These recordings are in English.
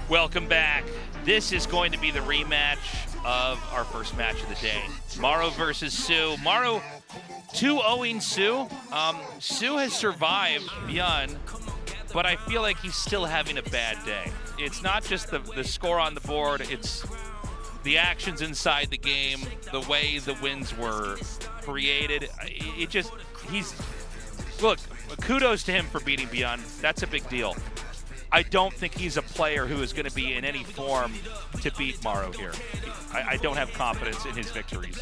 Welcome back. This is going to be the rematch of our first match of the day. Maru versus soO. Maru 2-0ing soO. soO has survived ByuN, but I feel like he's still having a bad day. It's not just the score on the board, it's the actions inside the game, the way the wins were created. Look, kudos to him for beating ByuN. That's a big deal. I don't think he's a player who is going to be in any form to beat Maru here. I don't have confidence in his victories.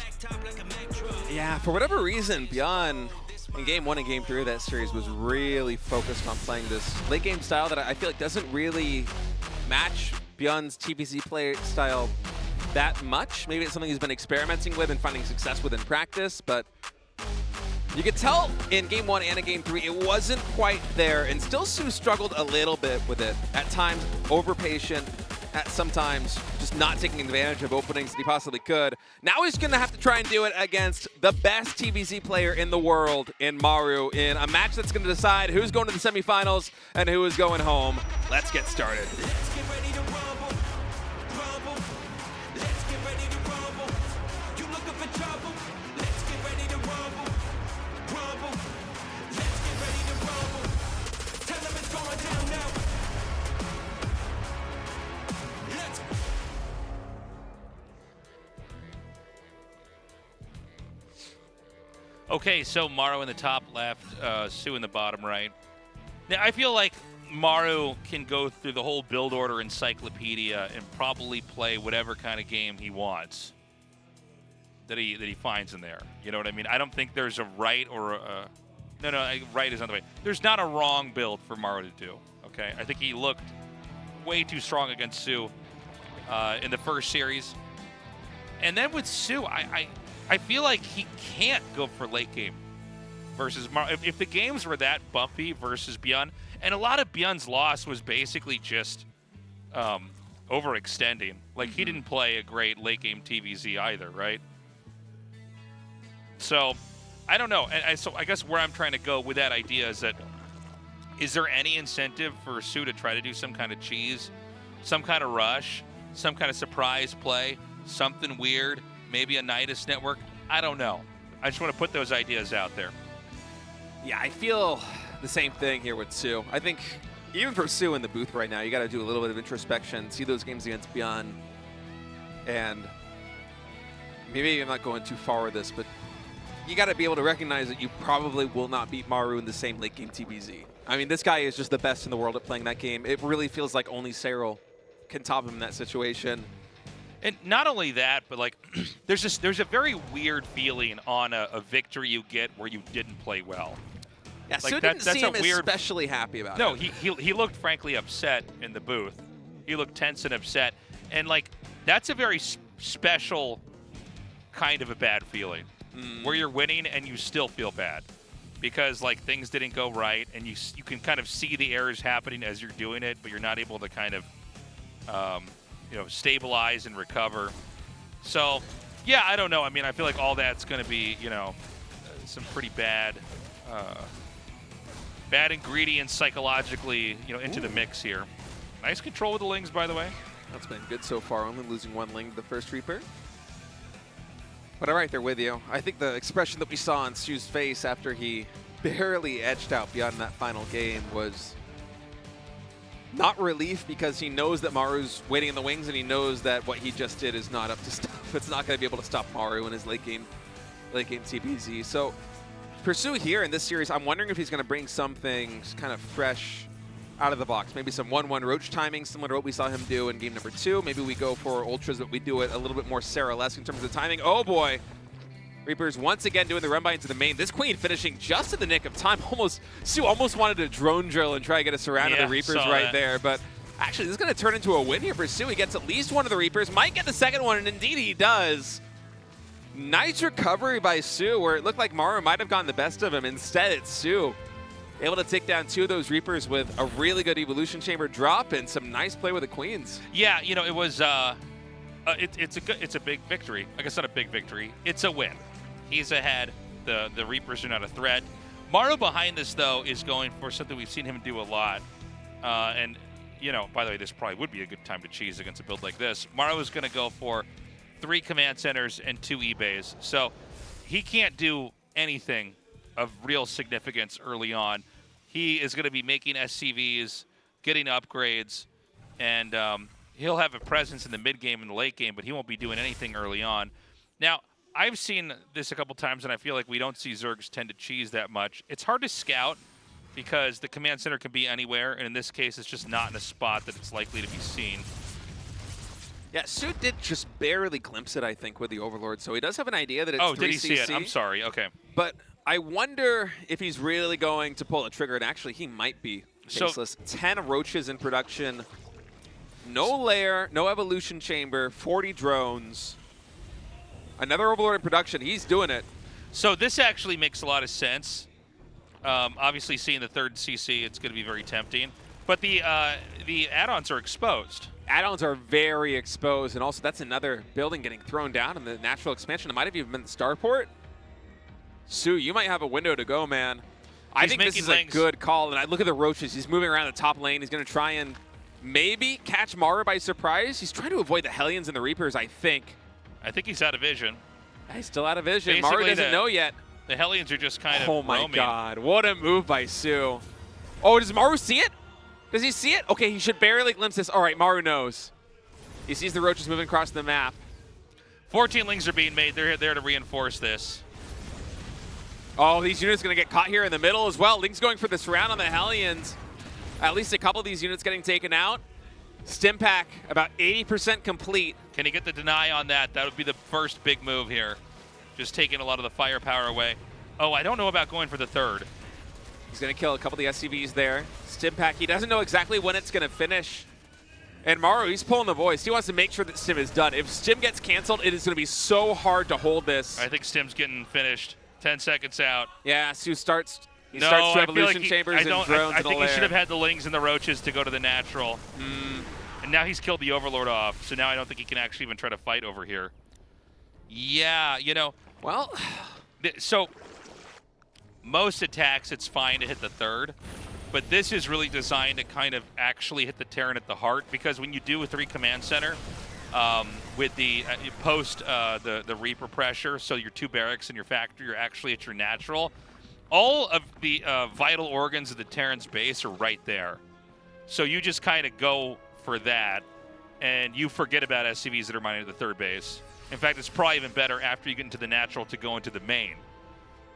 Yeah, for whatever reason, ByuN in Game 1 and Game 3 of that series was really focused on playing this late game style that I feel like doesn't really match ByuN's TPC play style that much. Maybe it's something he's been experimenting with and finding success with in practice, but you could tell in Game 1 and in Game 3 it wasn't quite there, and still soO struggled a little bit with it. At times, over-patient, at sometimes just not taking advantage of openings that he possibly could. Now he's going to have to try and do it against the best TPC player in the world in Maru in a match that's going to decide who's going to the semifinals and who is going home. Let's get started. Let's get ready to rumble, rumble. Let's get ready to rumble. You looking for trouble? Let's get ready to rumble, rumble. Let's get ready to rumble. Tell them it's going down now. Let's Okay, so Maru in the top left, soO in the bottom right. Now, I feel like Maru can go through the whole build order encyclopedia and probably play whatever kind of game he wants that he finds in there. You know what I mean? I don't think there's a right or a... No, right is on the way. There's not a wrong build for Maru to do, okay? I think he looked way too strong against soO in the first series. And then with soO, I feel like he can't go for late game versus Maru. If the games were that bumpy versus ByuN, and a lot of ByuN's loss was basically just overextending. Like, he didn't play a great late game TVZ either, right? So, I don't know. So I guess where I'm trying to go with that idea is that, is there any incentive for soO to try to do some kind of cheese, some kind of rush, some kind of surprise play, something weird, maybe a Nidus network? I don't know. I just want to put those ideas out there. Yeah, I feel the same thing here with soO. I think even for soO in the booth right now, you got to do a little bit of introspection, see those games against ByuN, and maybe I'm not going too far with this, but you got to be able to recognize that you probably will not beat Maru in the same late game TBZ. I mean, this guy is just the best in the world at playing that game. It really feels like only Cyril can top him in that situation. And not only that, but like, there's a very weird feeling on a victory you get where you didn't play well. Yeah, Like soO that's didn't seem a weird, especially happy about No, it. he looked frankly upset in the booth. He looked tense and upset, and like, that's a very special kind of a bad feeling, where you're winning and you still feel bad because like things didn't go right, and you can kind of see the errors happening as you're doing it, but you're not able to kind of stabilize and recover. So, yeah, I don't know. I mean, I feel like all that's going to be, some pretty bad ingredients psychologically, into the mix here. Nice control with the Lings, by the way. That's been good so far, only losing one Ling to the first Reaper. But I'm right there with you. I think the expression that we saw on soO's face after he barely edged out ByuN in that final game was not relief, because he knows that Maru's waiting in the wings, and he knows that what he just did is not up to stuff. It's not going to be able to stop Maru in his late game TBZ. So for soO here in this series, I'm wondering if he's going to bring something kind of fresh out of the box. Maybe some 1-1 Roach timing, similar to what we saw him do in game number 2. Maybe we go for Ultras, but we do it a little bit more Sarah-esque in terms of the timing. Oh boy! Reapers once again doing the run by into the main. This Queen finishing just in the nick of time. soO almost wanted to drone drill and try to get a surround of the Reapers right there. But actually, this is going to turn into a win here for soO. He gets at least one of the Reapers, might get the second one, and indeed he does. Nice recovery by soO, where it looked like Maru might have gotten the best of him. Instead, it's soO able to take down 2 of those Reapers with a really good Evolution Chamber drop and some nice play with the Queens. Yeah, it was it's a big victory. I guess not a big victory. It's a win. He's ahead. The Reapers are not a threat. Maru behind this, though, is going for something we've seen him do a lot. And you know, by the way, this probably would be a good time to cheese against a build like this. Maru is going to go for 3 command centers and 2 eBays. So he can't do anything of real significance early on. He is going to be making SCVs, getting upgrades, and he'll have a presence in the mid game and the late game, but he won't be doing anything early on. Now, I've seen this a couple times, and I feel like we don't see Zergs tend to cheese that much. It's hard to scout because the command center can be anywhere, and in this case, it's just not in a spot that it's likely to be seen. Yeah, soO did just barely glimpse it, I think, with the Overlord, so he does have an idea that it's 3 Oh, did he see CC, it? I'm sorry. Okay. But I wonder if he's really going to pull a trigger, and actually he might be faceless. 10 roaches in production, no lair, no evolution chamber, 40 drones. Another Overlord in production. He's doing it. So this actually makes a lot of sense. Obviously, seeing the 3rd CC, it's going to be very tempting. But the add-ons are exposed. Add-ons are very exposed, and also that's another building getting thrown down in the natural expansion. It might have even been the starport. soO, you might have a window to go, man. I think this is a good call, and I look at the roaches. He's moving around the top lane. He's going to try and maybe catch Maru by surprise. He's trying to avoid the Hellions and the Reapers, I think. I think he's out of vision. He's still out of vision. Basically, Maru doesn't know yet. The Hellions are just kind of Oh my roaming. god, what a move by soO. Oh, does Maru see it? Does he see it? Okay, he should barely glimpse this. All right, Maru knows. He sees the roaches moving across the map. 14 lings are being made. They're there to reinforce this. Oh, these units going to get caught here in the middle as well. Ling's going for the surround on the Hellions. At least a couple of these units getting taken out. Stim pack about 80% complete. Can he get the deny on that? That would be the first big move here. Just taking a lot of the firepower away. Oh, I don't know about going for the 3rd. He's going to kill a couple of the SCVs there. Stim pack, he doesn't know exactly when it's going to finish. And Maru, he's pulling the voice. He wants to make sure that Stim is done. If Stim gets canceled, it is going to be so hard to hold this. I think Stim's getting finished. 10 seconds out. Yeah, soO starts. He starts to evolution chambers and drones. I think he should have had the lings and the roaches to go to the natural. And now he's killed the Overlord off. So now I don't think he can actually even try to fight over here. Yeah, you know. Well, so most attacks, it's fine to hit the 3rd. But this is really designed to kind of actually hit the Terran at the heart, because when you do a 3 command center with the post the Reaper pressure, so your 2 barracks and your factory are actually at your natural, all of the vital organs of the Terran's base are right there. So you just kind of go for that, and you forget about SCVs that are mining at the 3rd base. In fact, it's probably even better after you get into the natural to go into the main.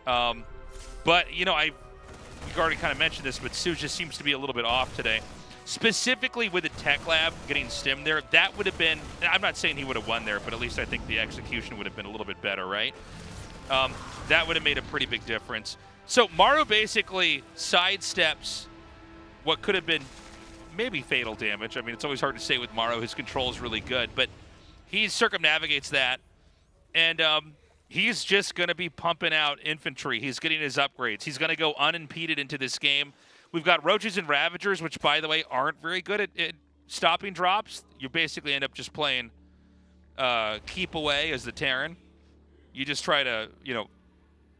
But, you know, we've already kind of mentioned this, but soO just seems to be a little bit off today. Specifically with the Tech Lab getting Stim there, that would have been, I'm not saying he would have won there, but at least I think the execution would have been a little bit better, right? That would have made a pretty big difference. So Maru basically sidesteps what could have been maybe fatal damage. I mean, it's always hard to say with Maru. His control is really good, but he circumnavigates that, and he's just going to be pumping out infantry. He's getting his upgrades. He's going to go unimpeded into this game. We've got Roaches and Ravagers, which, by the way, aren't very good at stopping drops. You basically end up just playing keep away as the Terran. You just try to, you know,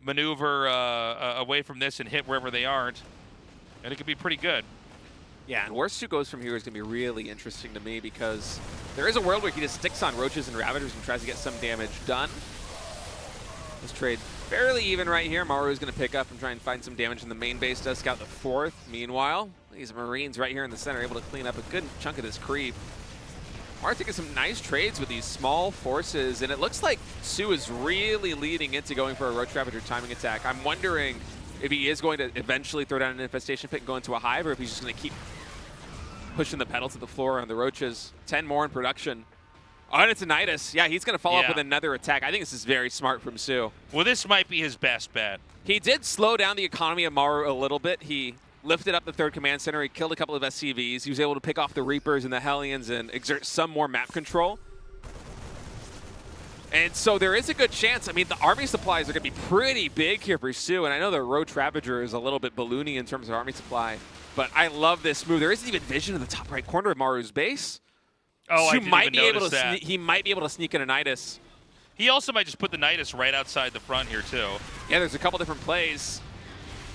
maneuver away from this and hit wherever they aren't, and it could be pretty good. Yeah, and where soO goes from here is going to be really interesting to me, because there is a world where he just sticks on Roaches and Ravagers and tries to get some damage done. This trade fairly even right here. Maru is going to pick up and try and find some damage in the main base. Does scout the 4th. Meanwhile, these Marines right here in the center able to clean up a good chunk of this creep. Maru taking some nice trades with these small forces, and it looks like soO is really leading into going for a Roach Ravager timing attack. I'm wondering if he is going to eventually throw down an Infestation Pit and go into a Hive, or if he's just going to keep pushing the pedal to the floor on the Roaches. 10 more in production. Oh, and it's a Nidus. Yeah, he's going to follow up with another attack. I think this is very smart from soO. Well, this might be his best bet. He did slow down the economy of Maru a little bit. He lifted up the 3rd command center. He killed a couple of SCVs. He was able to pick off the Reapers and the Hellions and exert some more map control. And so there is a good chance. I mean, the army supplies are going to be pretty big here for soO, and I know the Roach Ravager is a little bit balloony in terms of army supply, but I love this move. There isn't even vision in the top right corner of Maru's base. Oh, soO I didn't might even be able notice to that. he might be able to sneak in a Nidus. He also might just put the Nidus right outside the front here, too. Yeah, there's a couple different plays.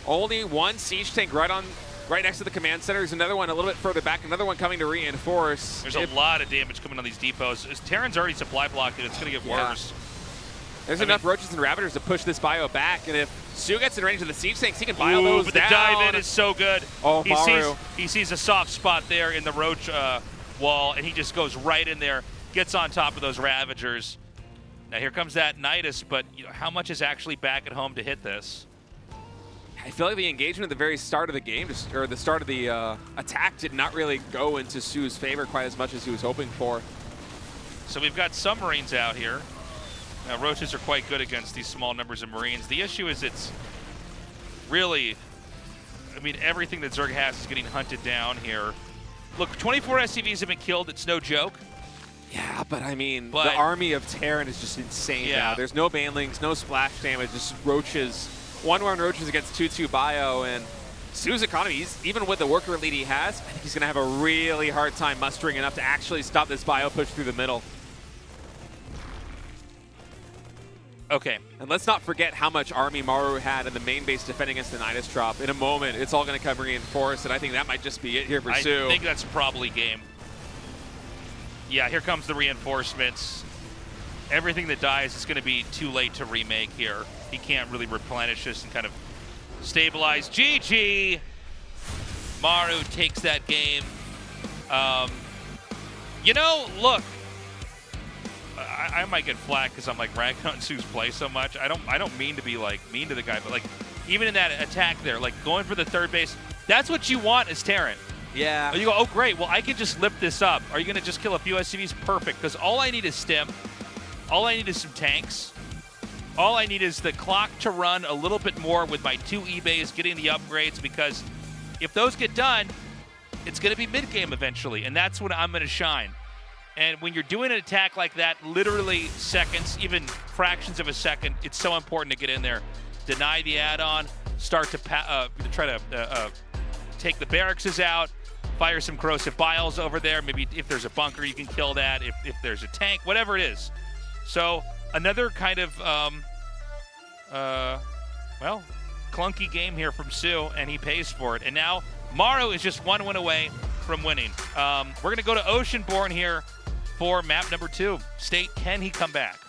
Only one siege tank right right next to the command center. There's another one a little bit further back, another one coming to reinforce. There's a lot of damage coming on these depots. Terran's already supply blocked it. It's going to get worse. There's enough roaches and ravagers to push this bio back, and if soO gets in range of the siege tanks, he can bio those but down. the dive in is so good. Oh, Maru. He sees a soft spot there in the roach wall, and he just goes right in there, gets on top of those ravagers. Now here comes that Nidus, but how much is actually back at home to hit this? I feel like the engagement at the very start of the game, or the start of the attack, did not really go into soO's favor quite as much as he was hoping for. So we've got some Marines out here. Now, roaches are quite good against these small numbers of Marines. The issue is it's really, I mean, everything that Zerg has is getting hunted down here. Look, 24 SCVs have been killed. It's no joke. Yeah, but I mean, the army of Terran is just insane now. There's no banlings, no splash damage, just roaches. 1-1 roaches against 2-2 bio, and soO's economy, even with the worker lead he has, I think he's going to have a really hard time mustering enough to actually stop this bio push through the middle. Okay. And let's not forget how much army Maru had in the main base defending against the Nidus drop. In a moment, it's all going to come reinforced, and I think that might just be it here for soO. I think that's probably game. Yeah, here comes the reinforcements. Everything that dies is going to be too late to remake here. He can't really replenish this and kind of stabilize. GG! Maru takes that game. Look. I might get flack because I'm like ragging on soO's play so much. I don't mean to be like mean to the guy, but like even in that attack there, like going for the third base, that's what you want as Terran. Yeah. You go, oh great, well I can just lift this up. Are you gonna just kill a few SCVs? Perfect, because all I need is stim. All I need is some tanks. All I need is the clock to run a little bit more with my 2 E-bays, getting the upgrades, because if those get done, it's gonna be mid-game eventually, and that's when I'm gonna shine. And when you're doing an attack like that, literally seconds, even fractions of a second, it's so important to get in there. Deny the add-on, start to try to take the barracks out, fire some corrosive biles over there. Maybe if there's a bunker, you can kill that. If there's a tank, whatever it is. So another kind of, clunky game here from soO, and he pays for it. And now Maru is just 1 win away from winning. We're going to go to Oceanborn here for map number 2. State, can he come back?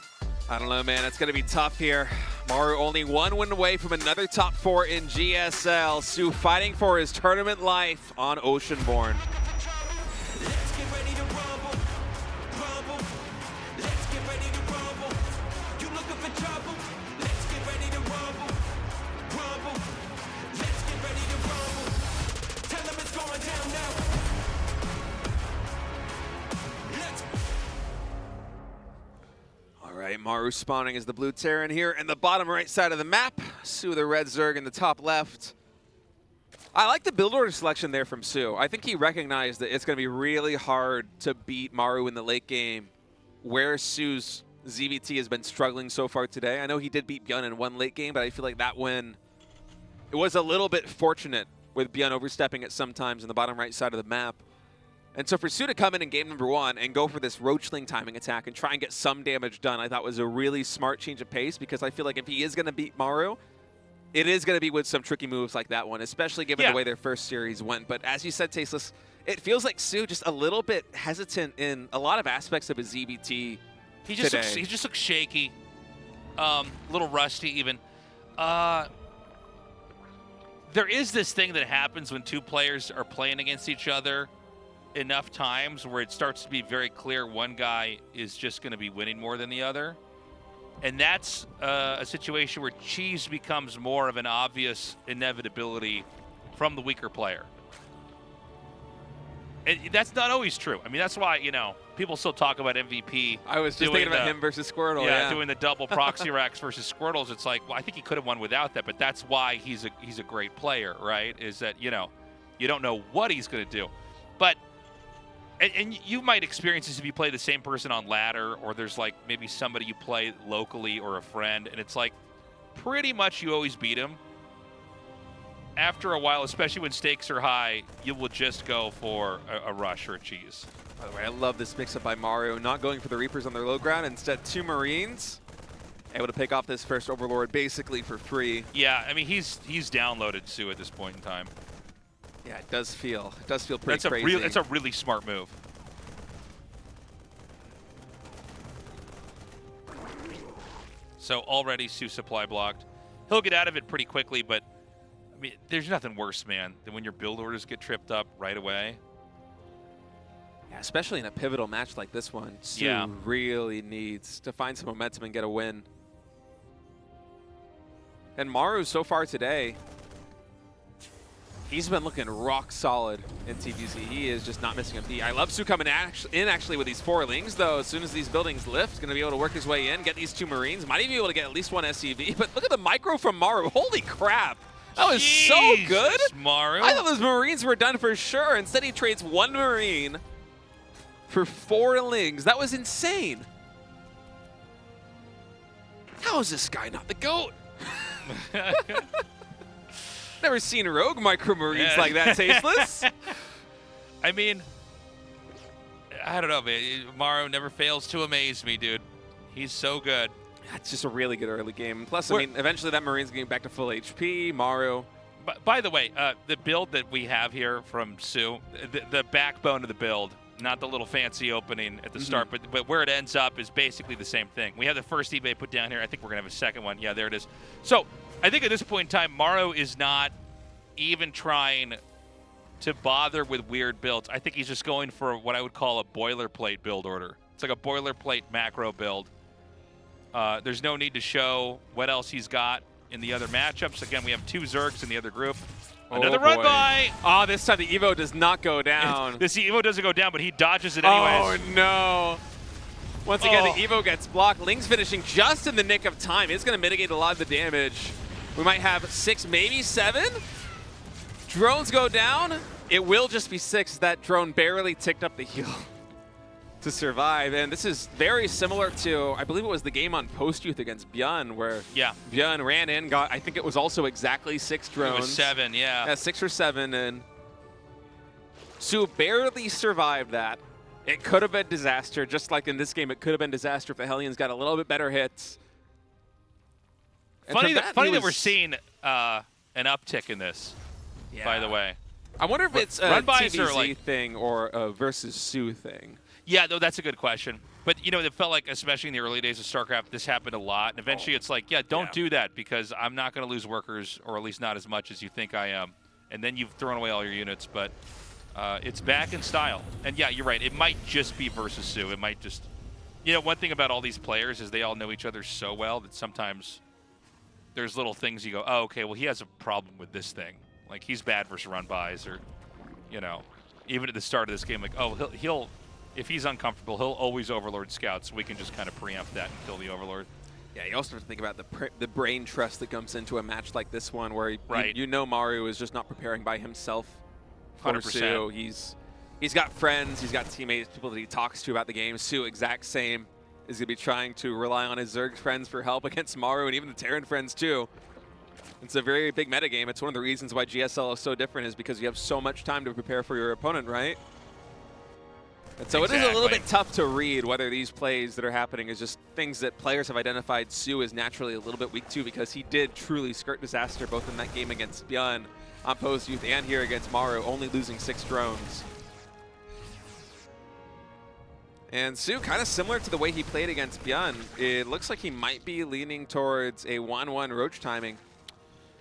I don't know, man. It's going to be tough here. Maru only 1 win away from another top 4 in GSL. soO fighting for his tournament life on Oceanborn. Let's get ready to rumble, rumble. Let's get ready to rumble. You looking for trouble? Let's get ready to rumble, rumble. Let's get ready to rumble. Tell them it's going down now. Let's. All right, Maru spawning as the blue Terran here in the bottom right side of the map. soO the red Zerg in the top left. I like the build order selection there from soO. I think he recognized that it's going to be really hard to beat Maru in the late game, where soO's ZVT has been struggling so far today. I know he did beat ByuN in one late game, but I feel like that win, it was a little bit fortunate with ByuN overstepping at some times in the bottom right side of the map. And so for soO to come in game number 1 and go for this Roachling timing attack and try and get some damage done, I thought was a really smart change of pace, because I feel like if he is going to beat Maru, it is going to be with some tricky moves like that one, especially given the way their first series went. But as you said, Tasteless, it feels like soO just a little bit hesitant in a lot of aspects of his ZVT He just looks shaky, a little rusty even. There is this thing that happens when 2 players are playing against each other enough times where it starts to be very clear one guy is just going to be winning more than the other. And that's a situation where cheese becomes more of an obvious inevitability from the weaker player. And that's not always true. I mean, that's why, people still talk about MVP. I was just thinking about him versus Squirtle. Yeah, doing the double proxy racks versus Squirtles. It's like, well, I think he could have won without that, but that's why he's a great player, right? Is that, you don't know what he's going to do. But and you might experience this if you play the same person on ladder, or there's like maybe somebody you play locally or a friend, and it's like pretty much you always beat him. After a while, especially when stakes are high, you will just go for a rush or a cheese. By the way, I love this mix-up by Maru, not going for the Reapers on their low ground, instead 2 Marines, able to pick off this first Overlord basically for free. Yeah, I mean, he's downloaded soO at this point in time. Yeah, it does feel pretty crazy. That's a really smart move. So already soO supply blocked. He'll get out of it pretty quickly, but I mean, there's nothing worse, man, than when your build orders get tripped up right away. Yeah, especially in a pivotal match like this one, soO really needs to find some momentum and get a win. And Maru, so far today, he's been looking rock solid in TVC. He is just not missing a beat. I love soO coming in actually with these 4 Lings, though. As soon as these buildings lift, he's going to be able to work his way in, get these 2 Marines. Might even be able to get at least 1 SCV. But look at the micro from Maru. Holy crap. That was so good. Maru. I thought those Marines were done for sure. Instead, he trades 1 Marine for 4 Lings. That was insane. How is this guy not the GOAT? Never seen rogue micro Marines like that, tasteless. I mean, I don't know, man. Maru never fails to amaze me, dude. He's so good. That's just a really good early game. Plus, I mean, eventually that Marine's getting back to full HP. Maru. By the way, the build that we have here from soO, the backbone of the build, not the little fancy opening at the start, but where it ends up is basically the same thing. We have the first eBay put down here. I think we're going to have a second one. Yeah, there it is. So I think at this point in time, Maru is not even trying to bother with weird builds. I think he's just going for what I would call a boilerplate build order. It's like a boilerplate macro build. There's no need to show what else he's got in the other matchups. Again, we have 2 Zergs in the other group. Another run by. Oh, this time the Evo does not go down. This Evo doesn't go down, but he dodges it anyways. Oh, no. Once again, the Evo gets blocked. Ling's finishing just in the nick of time. It's going to mitigate a lot of the damage. We might have 6, maybe 7. Drones go down. It will just be 6. That drone barely ticked up the heal to survive. And this is very similar to, I believe it was the game on Post Youth against ByuN, where ByuN ran in, got, I think it was also exactly 6 drones. It was 7, yeah. Yeah, 6 or 7, and soO barely survived that. It could have been disaster, just like in this game, it could have been disaster if the Hellions got a little bit better hits. Funny that we're seeing an uptick in this, by the way. I wonder if it's a TVZ thing or a versus soO thing. Yeah, no, that's a good question. But, you know, it felt like, especially in the early days of StarCraft, this happened a lot. And eventually it's like, don't do that because I'm not going to lose workers, or at least not as much as you think I am. And then you've thrown away all your units. But it's back in style. And, yeah, you're right. It might just be versus soO. It might just... You know, one thing about all these players is they all know each other so well that sometimes there's little things you go, oh, okay, well, he has a problem with this thing. Like, he's bad versus run-bys, or, you know, even at the start of this game, like, oh, he'll if he's uncomfortable, he'll always Overlord Scout, so we can just kind of preempt that and kill the Overlord. Yeah, you also have to think about the brain trust that comes into a match like this one, where you know Maru is just not preparing by himself for 100%. soO. He's got friends, he's got teammates, people that he talks to about the game. soO, exact same, is going to be trying to rely on his Zerg friends for help against Maru, and even the Terran friends too. It's a very big metagame. It's one of the reasons why GSL is so different, is because you have so much time to prepare for your opponent, right? And so it is a little bit tough to read whether these plays that are happening is just things that players have identified soO is naturally a little bit weak to, because he did truly skirt disaster both in that game against ByuN on Post Youth and here against Maru, only losing 6 drones. And soO, kind of similar to the way he played against ByuN, it looks like he might be leaning towards a 1-1 roach timing.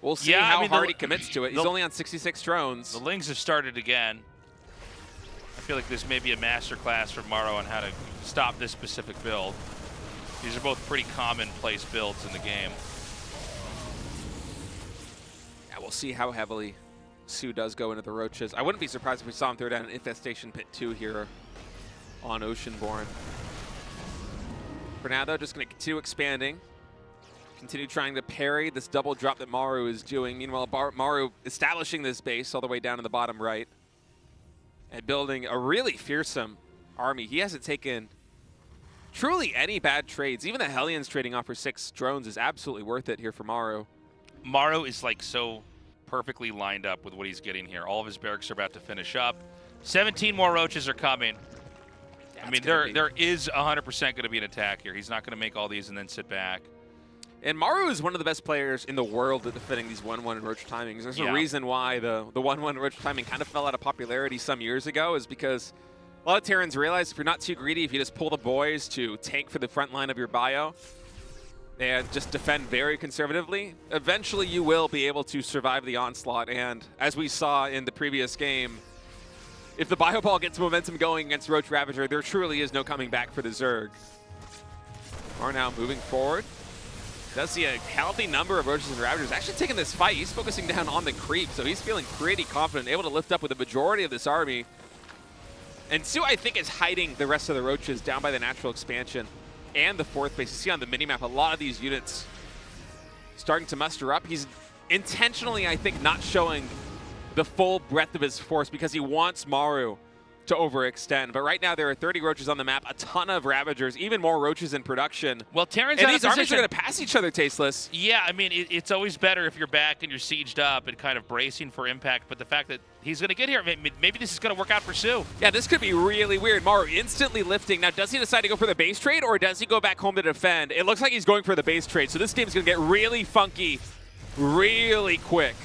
We'll see how hard he commits to it. He's only on 66 drones. The Lings have started again. I feel like this may be a masterclass for Maru on how to stop this specific build. These are both pretty commonplace builds in the game. Yeah, we'll see how heavily soO does go into the roaches. I wouldn't be surprised if we saw him throw down an Infestation Pit 2 here on Oceanborn. For now, though, just going to continue expanding. Continue trying to parry this double drop that Maru is doing. Meanwhile, Maru establishing this base all the way down in the bottom right and building a really fearsome army. He hasn't taken truly any bad trades. Even the Hellions trading off for 6 drones is absolutely worth it here for Maru. Maru is like so perfectly lined up with what he's getting here. All of his barracks are about to finish up. 17 more roaches are coming. I mean, there is 100% going to be an attack here. He's not going to make all these and then sit back. And Maru is one of the best players in the world at defending these 1-1 roach timings. There's a reason why the 1-1 roach timing kind of fell out of popularity some years ago, is because a lot of Terrans realize if you're not too greedy, if you just pull the boys to tank for the front line of your bio and just defend very conservatively, eventually you will be able to survive the onslaught. And as we saw in the previous game, if the bio ball gets momentum going against Roach Ravager, there truly is no coming back for the Zerg. Are now moving forward. Does see a healthy number of Roaches and Ravagers actually taking this fight. He's focusing down on the creep, so he's feeling pretty confident, able to lift up with the majority of this army. And soO, I think, is hiding the rest of the Roaches down by the natural expansion and the fourth base. You see on the minimap a lot of these units starting to muster up. He's intentionally, I think, not showing the full breadth of his force because he wants Maru to overextend. But right now there are 30 Roaches on the map, a ton of Ravagers, even more Roaches in production. Well, Terran's and these armies are going to pass each other, Tasteless. Yeah, I mean, it's always better if you're back and you're sieged up and kind of bracing for impact, but the fact that he's going to get here, maybe this is going to work out for soO. Yeah, this could be really weird. Maru instantly lifting. Now, does he decide to go for the base trade, or does he go back home to defend? It looks like he's going for the base trade, so this game's going to get really funky really quick.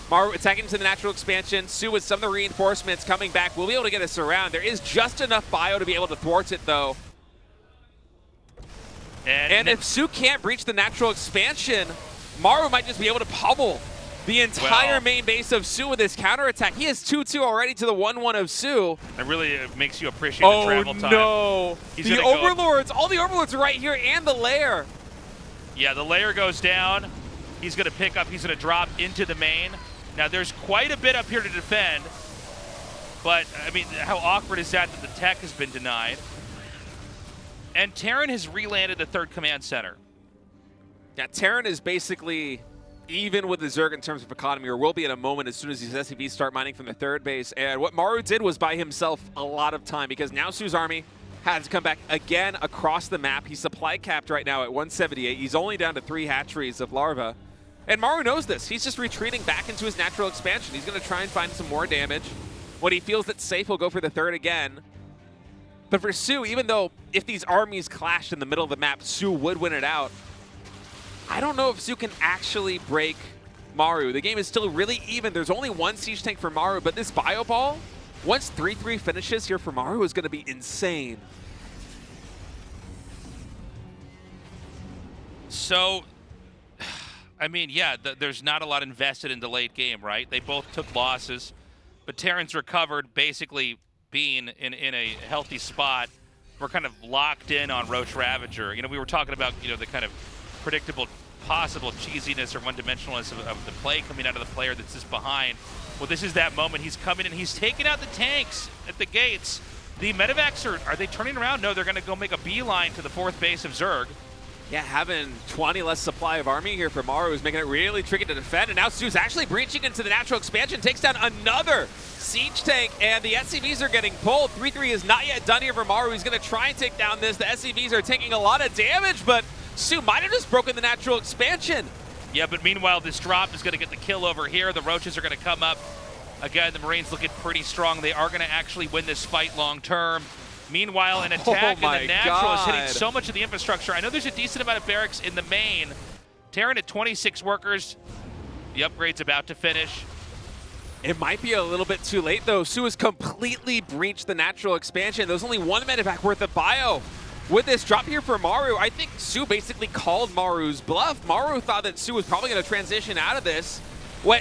Maru attacking to the natural expansion. soO with some of the reinforcements coming back will be able to get us around. There is just enough bio to be able to thwart it, though. And if soO can't breach the natural expansion, Maru might just be able to pummel the entire main base of soO with his counterattack. He has 2-2 already to the 1-1 of soO. It really makes you appreciate the travel time. Oh, no. The Overlords, all the Overlords are right here, and the Lair. Yeah, the Lair goes down. He's going to pick up, he's going to drop into the main. Now, there's quite a bit up here to defend, but, I mean, how awkward is that the tech has been denied? And Terran has relanded the third command center. Yeah, Terran is basically even with the Zerg in terms of economy, or will be in a moment as soon as these SCVs start mining from the third base. And what Maru did was buy himself a lot of time, because now soO's army has to come back again across the map. He's supply capped right now at 178. He's only down to 3 hatcheries of larvae. And Maru knows this. He's just retreating back into his natural expansion. He's going to try and find some more damage. When he feels that's safe, he'll go for the third again. But for soO, even though if these armies clashed in the middle of the map, soO would win it out, I don't know if soO can actually break Maru. The game is still really even. There's only 1 siege tank for Maru, but this bio ball, once 3-3 finishes here for Maru, is going to be insane. So, I mean, yeah, there's not a lot invested in the late game, right? They both took losses, but Terran's recovered, basically being in a healthy spot. We're kind of locked in on Roach Ravager. You know, we were talking about, you know, the kind of predictable, possible cheesiness or one-dimensionalness of the play coming out of the player that's just behind. Well, this is that moment. He's coming in. He's taking out the tanks at the gates. The medevacs, are they turning around? No, they're going to go make a beeline to the 4th base of Zerg. Yeah, having 20 less supply of army here for Maru is making it really tricky to defend. And now soO's actually breaching into the natural expansion, takes down another siege tank, and the SCVs are getting pulled. 3-3 is not yet done here for Maru. He's going to try and take down this. The SCVs are taking a lot of damage, but soO might have just broken the natural expansion. Yeah, but meanwhile, this drop is going to get the kill over here. The Roaches are going to come up. Again, the Marines looking pretty strong. They are going to actually win this fight long term. Meanwhile, an attack in the natural is hitting so much of the infrastructure. I know there's a decent amount of barracks in the main. Terran at 26 workers. The upgrade's about to finish. It might be a little bit too late, though. soO has completely breached the natural expansion. There's only 1 medevac worth of bio. With this drop here for Maru, I think soO basically called Maru's bluff. Maru thought that soO was probably going to transition out of this.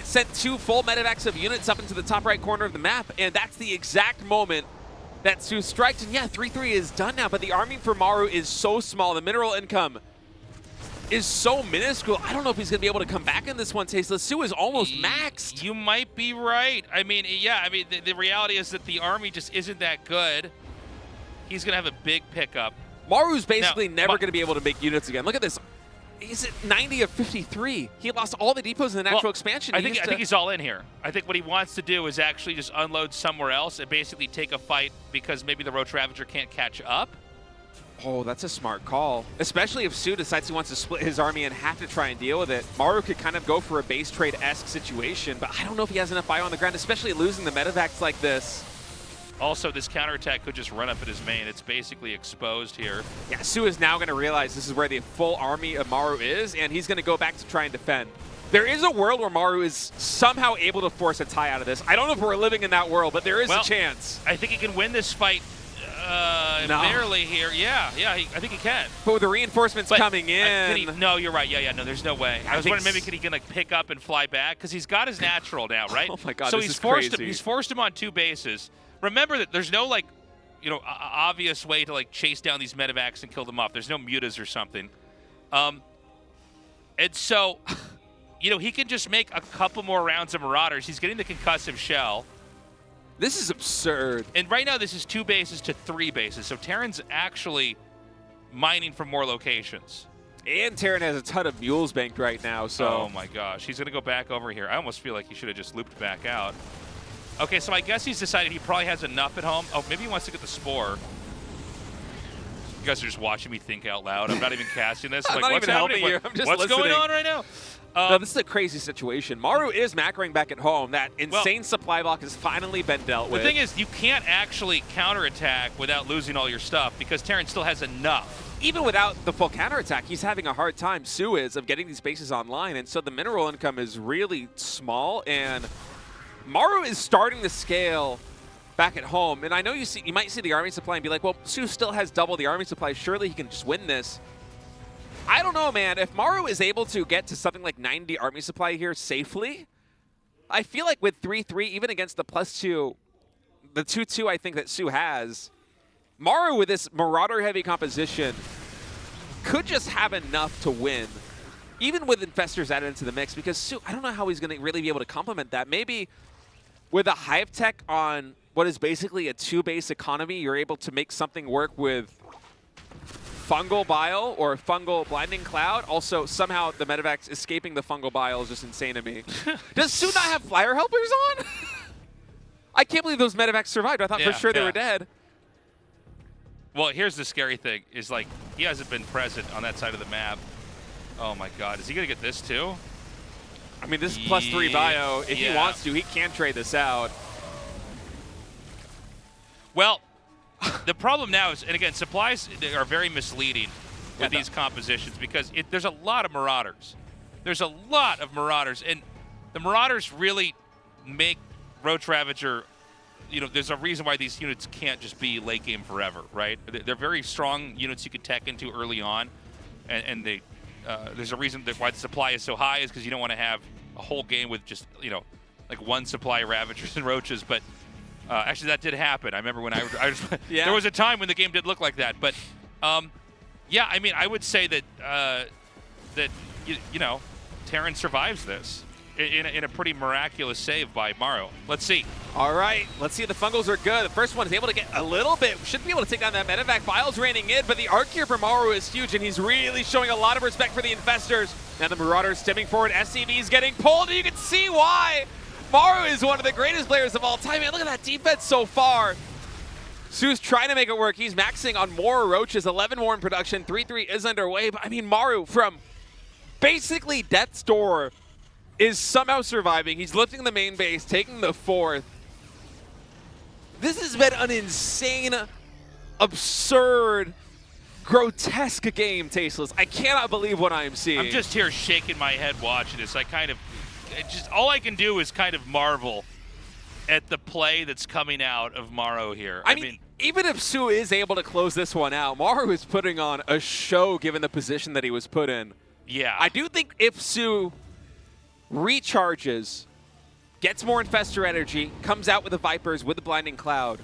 Sent 2 full medevacs of units up into the top right corner of the map, and that's the exact moment that soO strikes. And yeah, 3-3 is done now, but the army for Maru is so small. The mineral income is so minuscule. I don't know if he's going to be able to come back in this one, Tasteless. soO is almost maxed. You might be right. I mean, yeah, I mean, the reality is that the army just isn't that good. He's going to have a big pickup. Maru's basically never going to be able to make units again. Look at this. He's at 90 of 53. He lost all the depots in the natural expansion. I think he's all in here. I think what he wants to do is actually just unload somewhere else and basically take a fight because maybe the Roach Ravager can't catch up. Oh, that's a smart call. Especially if soO decides he wants to split his army in half to try and deal with it. Maru could kind of go for a base trade-esque situation, but I don't know if he has enough bio on the ground, especially losing the medevacs like this. Also, this counterattack could just run up at his main. It's basically exposed here. Yeah, soO is now going to realize this is where the full army of Maru is, and he's going to go back to try and defend. There is a world where Maru is somehow able to force a tie out of this. I don't know if we're living in that world, but there is a chance. I think he can win this fight barely here. Yeah, I think he can. But with the reinforcements coming in. No, you're right. Yeah, no, there's no way. I was wondering maybe he can like pick up and fly back because he's got his natural now, right? Oh my God, so this he's is forced crazy. him. He's forced him on 2 bases. Remember that there's no like, obvious way to like chase down these medevacs and kill them off. There's no mutas or something. And so, he can just make a couple more rounds of Marauders. He's getting the concussive shell. This is absurd. And right now, this is 2 bases to 3 bases. So Terran's actually mining from more locations. And Terran has a ton of mules banked right now, so. Oh my gosh, he's gonna go back over here. I almost feel like he should have just looped back out. Okay, so I guess he's decided he probably has enough at home. Oh, maybe he wants to get the Spore. You guys are just watching me think out loud. I'm not even casting this. I'm like, not what's even happening? helping you. I'm just what's listening. going on right now? No, this is a crazy situation. Maru is macroing back at home. That insane supply block has finally been dealt with. The thing is, you can't actually counterattack without losing all your stuff because Terran still has enough. Even without the full counterattack, he's having a hard time, soO is, of getting these bases online. And so the mineral income is really small. And Maru is starting to scale back at home. And I know you might see the army supply and be like, well, soO still has double the army supply. Surely he can just win this. I don't know, man. If Maru is able to get to something like 90 army supply here safely, I feel like with 3-3, even against the +2, the 2-2 I think that soO has, Maru with this Marauder-heavy composition could just have enough to win, even with Infestors added into the mix, because soO, I don't know how he's going to really be able to complement that. Maybe with a Hive Tech on what is basically a 2-base economy, you're able to make something work with Fungal Bile or Fungal Blinding Cloud. Also, somehow the medevacs escaping the Fungal Bile is just insane to me. Does soO not have Flyer Helpers on? I can't believe those medevacs survived. I thought for sure they were dead. Well, here's the scary thing, is like, he hasn't been present on that side of the map. Oh my God, is he gonna get this too? I mean, this is +3 bio. If he wants to, he can trade this out. Well, the problem now is, and again, supplies are very misleading with these compositions because there's a lot of Marauders. There's a lot of Marauders, and the Marauders really make Roach Ravager, there's a reason why these units can't just be late game forever, right? They're very strong units you can tech into early on, and there's a reason why the supply is so high is because you don't want to have a whole game with just, like 1 supply Ravagers and Roaches, but actually, that did happen. I remember when there was a time when the game did look like that. But, yeah, I mean, I would say that, Terran survives this in a pretty miraculous save by Maru. Let's see. All right, let's see if the Fungals are good. The first one is able to get a little bit, should be able to take down that medevac. Bile's raining in, but the arc here for Maru is huge, and he's really showing a lot of respect for the Infestors. Now the Marauders stepping forward. SCV's getting pulled, and you can see why. Maru is one of the greatest players of all time. Man, look at that defense so far. soO's trying to make it work. He's maxing on more Roaches, 11 more in production. 3-3 is underway. But I mean, Maru from basically death's door is somehow surviving. He's lifting the main base, taking the 4th. This has been an insane, absurd, grotesque game, Tasteless. I cannot believe what I am seeing. I'm just here shaking my head watching this. All I can do is kind of marvel at the play that's coming out of Maru here. I mean, even if soO is able to close this one out, Maru is putting on a show given the position that he was put in. Yeah. I do think if soO recharges, gets more Infestor energy, comes out with the Vipers, with the Blinding Cloud,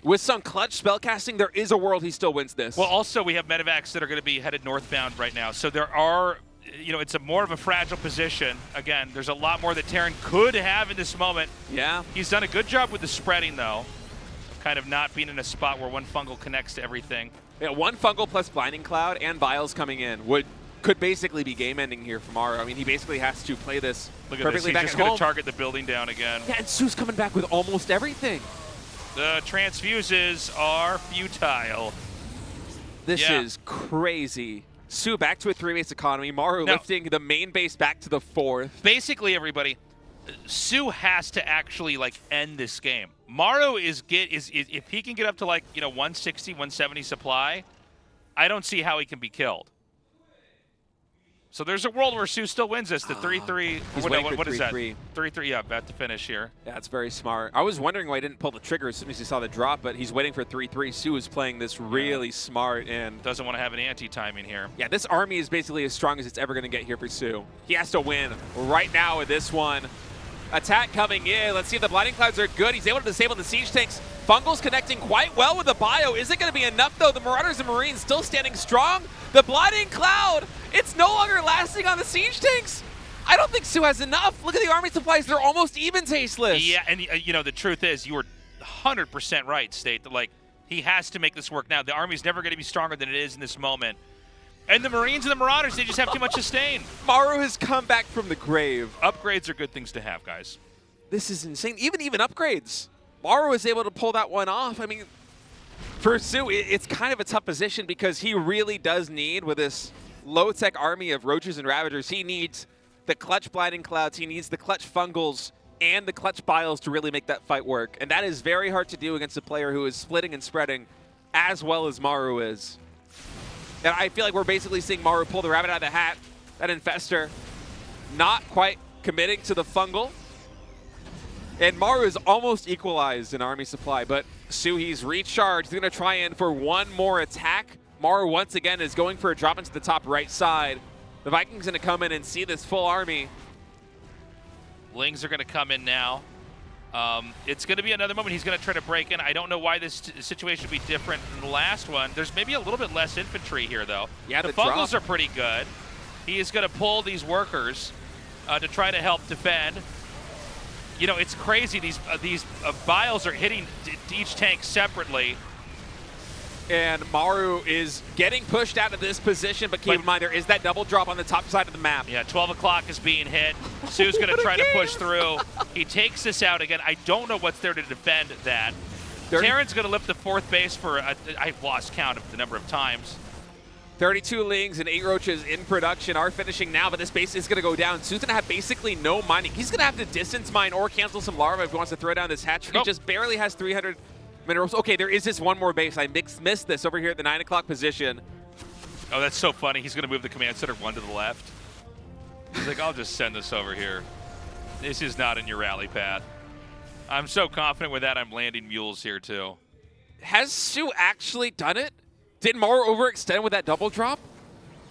with some clutch spellcasting, there is a world he still wins this. Well, also, we have medevacs that are going to be headed northbound right now. So there are, it's more of a fragile position. Again, there's a lot more that Terran could have in this moment. Yeah. He's done a good job with the spreading, though. Kind of not being in a spot where 1 Fungal connects to everything. Yeah, 1 Fungal plus Blinding Cloud and Vials coming in could basically be game-ending here for Maru. I mean, he basically has to play this perfectly back at home. He's just going to target the building down again. Yeah, and soO's coming back with almost everything. The transfuses are futile. This is crazy. soO back to a 3-base economy. Maru lifting the main base back to the 4th. Basically, everybody, soO has to actually like end this game. Maru is if he can get up to like 160, 170 supply, I don't see how he can be killed. So there's a world where soO still wins this. The 3-3. What is that? 3-3. Yeah, about to finish here. Yeah, that's very smart. I was wondering why he didn't pull the trigger as soon as he saw the drop, but he's waiting for 3-3. soO is playing this really smart and doesn't want to have an anti-timing here. Yeah, this army is basically as strong as it's ever going to get here for soO. He has to win right now with this one. Attack coming in. Let's see if the Blinding Clouds are good. He's able to disable the Siege Tanks. Fungal's connecting quite well with the Bio. Is it going to be enough, though? The Marauders and Marines still standing strong. The Blinding Cloud, it's no longer lasting on the Siege Tanks. I don't think soO has enough. Look at the army supplies. They're almost even, Tasteless. Yeah, and the truth is, you were 100% right, State, that like he has to make this work now. The army's never going to be stronger than it is in this moment. And the Marines and the Marauders, they just have too much sustain. Maru has come back from the grave. Upgrades are good things to have, guys. This is insane. Even upgrades. Maru was able to pull that one off. I mean, for soO, it's kind of a tough position because he really does need, with this low-tech army of Roaches and Ravagers, he needs the clutch Blinding Clouds, he needs the clutch Fungals, and the clutch Biles to really make that fight work. And that is very hard to do against a player who is splitting and spreading as well as Maru is. And I feel like we're basically seeing Maru pull the rabbit out of the hat. That Infestor not quite committing to the Fungal. And Maru is almost equalized in army supply, but soO, he's recharged. He's going to try in for one more attack. Maru once again is going for a drop into the top right side. The Vikings going to come in and see this full army. Lings are going to come in now. It's going to be another moment. He's going to try to break in. I don't know why this situation would be different than the last one. There's maybe a little bit less infantry here, though. Yeah, the Fungals are pretty good. He is going to pull these workers to try to help defend. It's crazy. These Biles are hitting each tank separately. And Maru is getting pushed out of this position, but keep in mind, there is that double drop on the top side of the map. Yeah, 12 o'clock is being hit. soO's going to try to push through. He takes this out again. I don't know what's there to defend that. Terran's going to lift the fourth base for, I've lost count of the number of times. 32 Lings and 8 Roaches in production are finishing now, but this base is going to go down. soO's going to have basically no mining. He's going to have to distance mine or cancel some larvae if he wants to throw down this hatchery. He just barely has 300 minerals. Okay, there is this one more base. I missed this over here at the 9 o'clock position. Oh, that's so funny. He's going to move the command center one to the left. He's like, I'll just send this over here. This is not in your rally path. I'm so confident with that, I'm landing mules here, too. Has soO actually done it? Did Maru overextend with that double drop?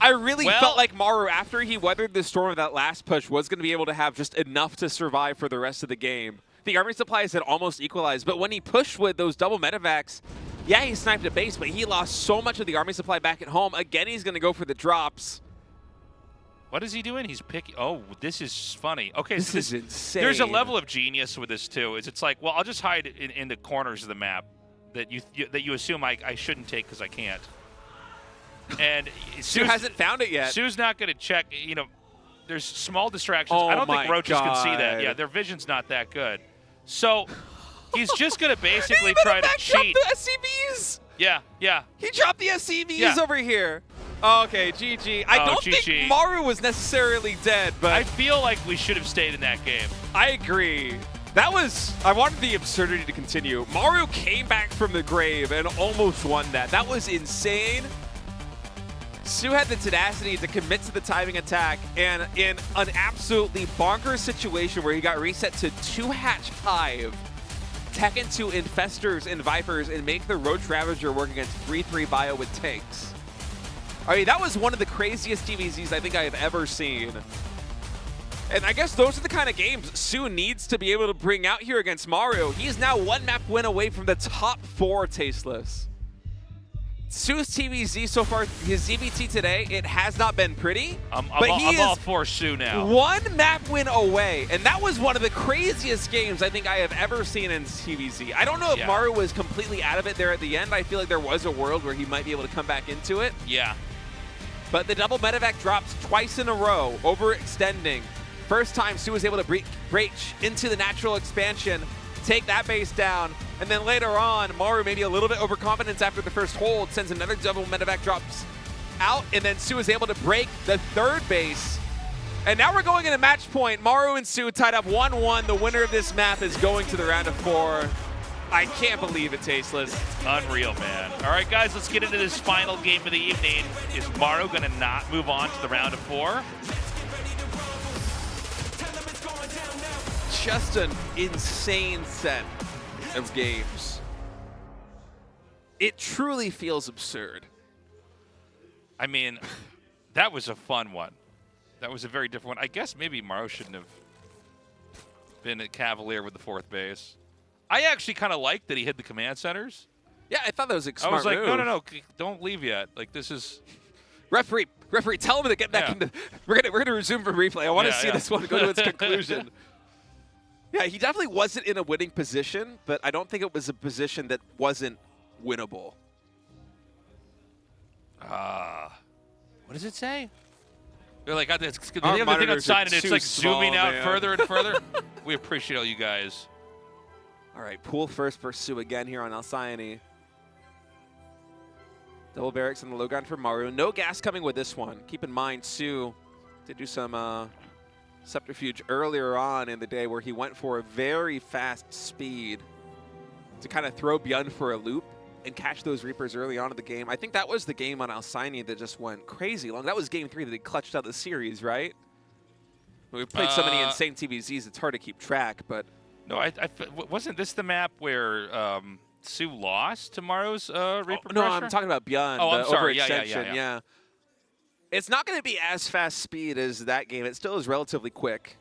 I really felt like Maru, after he weathered the storm of that last push, was going to be able to have just enough to survive for the rest of the game. The army supplies had almost equalized, but when he pushed with those double medevacs, yeah, he sniped a base, but he lost so much of the army supply back at home. Again, he's going to go for the drops. What is he doing? He's picking. Oh, this is funny. Okay, this is insane. There's a level of genius with this too. It's like, well, I'll just hide in the corners of the map that you assume I shouldn't take because I can't. And soO hasn't found it yet. soO's not going to check. There's small distractions. I don't think Roaches can see that. Yeah, their vision's not that good. So he's just going to basically try to cheat. The SCVs. Yeah. He dropped the SCVs over here. Okay, GG. I don't think Maru was necessarily dead, but I feel like we should have stayed in that game. I agree. I wanted the absurdity to continue. Maru came back from the grave and almost won that. That was insane. soO had the tenacity to commit to the timing attack, and in an absolutely bonkers situation where he got reset to 2-hatch hive, tech into Infestors and Vipers, and make the Roach Ravager work against 3-3 Bio with tanks. I mean, that was one of the craziest DBZs I think I have ever seen. And I guess those are the kind of games soO needs to be able to bring out here against Maru. He is now one map win away from the top 4, Tasteless. soO's TVZ so far, his ZBT today, it has not been pretty. I'm all for soO now. One map win away, and that was one of the craziest games I think I have ever seen in TVZ. I don't know if Maru was completely out of it there at the end. I feel like there was a world where he might be able to come back into it. Yeah. But the double medevac drops twice in a row, overextending. First time soO was able to breach into the natural expansion, take that base down, and then later on, Maru maybe a little bit overconfident after the first hold, sends another double medevac drops out, and then soO is able to break the third base And now we're going into match point. Maru and soO tied up 1-1. The winner of this map is going to the round of 4. I can't believe it, Tasteless. Unreal, man. All right, guys, let's get into this final game of the evening. Is Maru going to not move on to the round of 4? Just an insane set of games. It truly feels absurd. I mean, that was a fun one. That was a very different one. I guess maybe Maru shouldn't have been a cavalier with the 4th base. I actually kind of liked that he hit the command centers. Yeah, I thought that was a smart I was like, move. no, don't leave yet. Like, this is... Referee, tell him to get back into... We're gonna resume from replay. I want to see this one go to its conclusion. Yeah, he definitely wasn't in a winning position, but I don't think it was a position that wasn't winnable. What does it say? They're like, they have the thing monitors outside, are and it's too like small, zooming out man. further and further. We appreciate all you guys. All right, pool first for soO again here on Alcyone. Double barracks on the low ground for Maru. No gas coming with this one. Keep in mind, soO did do some subterfuge earlier on in the day where he went for a very fast speed to kind of throw ByuN for a loop and catch those Reapers early on in the game. I think that was the game on Alcyone that just went crazy long. That was game 3 that they clutched out the series, right? We played so many insane TVZs, it's hard to keep track, but... No, wasn't this the map where soO lost to Maru's Reaper No, pressure? I'm talking about ByuN, Oh, the I'm sorry. overextension, Yeah. It's not going to be as fast speed as that game. It still is relatively quick.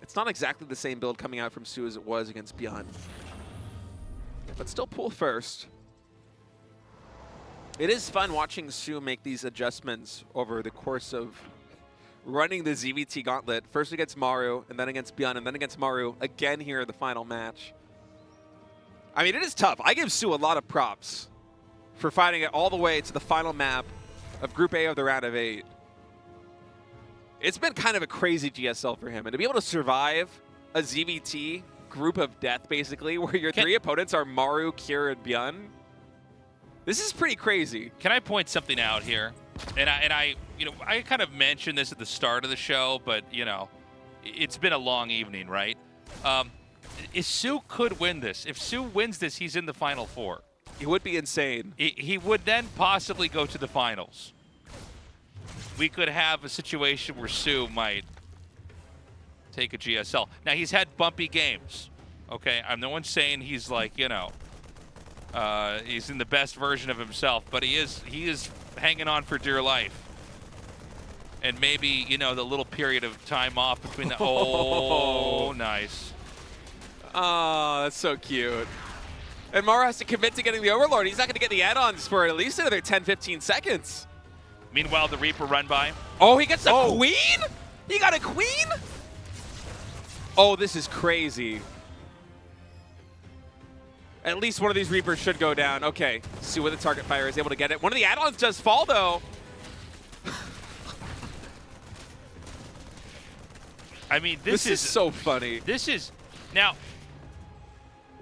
It's not exactly the same build coming out from soO as it was against ByuN. But still pool first. It is fun watching soO make these adjustments over the course of running the ZVT gauntlet. First against Maru, and then against ByuN, and then against Maru again here in the final match. I mean, it is tough. I give soO a lot of props for fighting it all the way to the final map of Group A of the round of 8. It's been kind of a crazy GSL for him. And to be able to survive a ZVT group of death, basically, where your 3 opponents are Maru, Cure, and ByuN, this is pretty crazy. Can I point something out here? And I kind of mentioned this at the start of the show, but it's been a long evening, right? If soO could win this, if soO wins this, he's in the Final 4. It would be insane. He would then possibly go to the finals. We could have a situation where soO might take a GSL. Now, he's had bumpy games, okay? I'm no one saying he's like, he's in the best version of himself, but he is hanging on for dear life. And maybe, the little period of time off between the... Oh, nice. Oh, that's so cute. And Maru has to commit to getting the Overlord. He's not going to get the add-ons for at least another 10, 15 seconds. Meanwhile, the Reaper run by. Oh, he gets a queen? He got a queen? Oh, this is crazy. At least one of these Reapers should go down. Okay, soO with the target fire is able to get it. One of the add-ons does fall, though. I mean, this is so funny. This is... Now...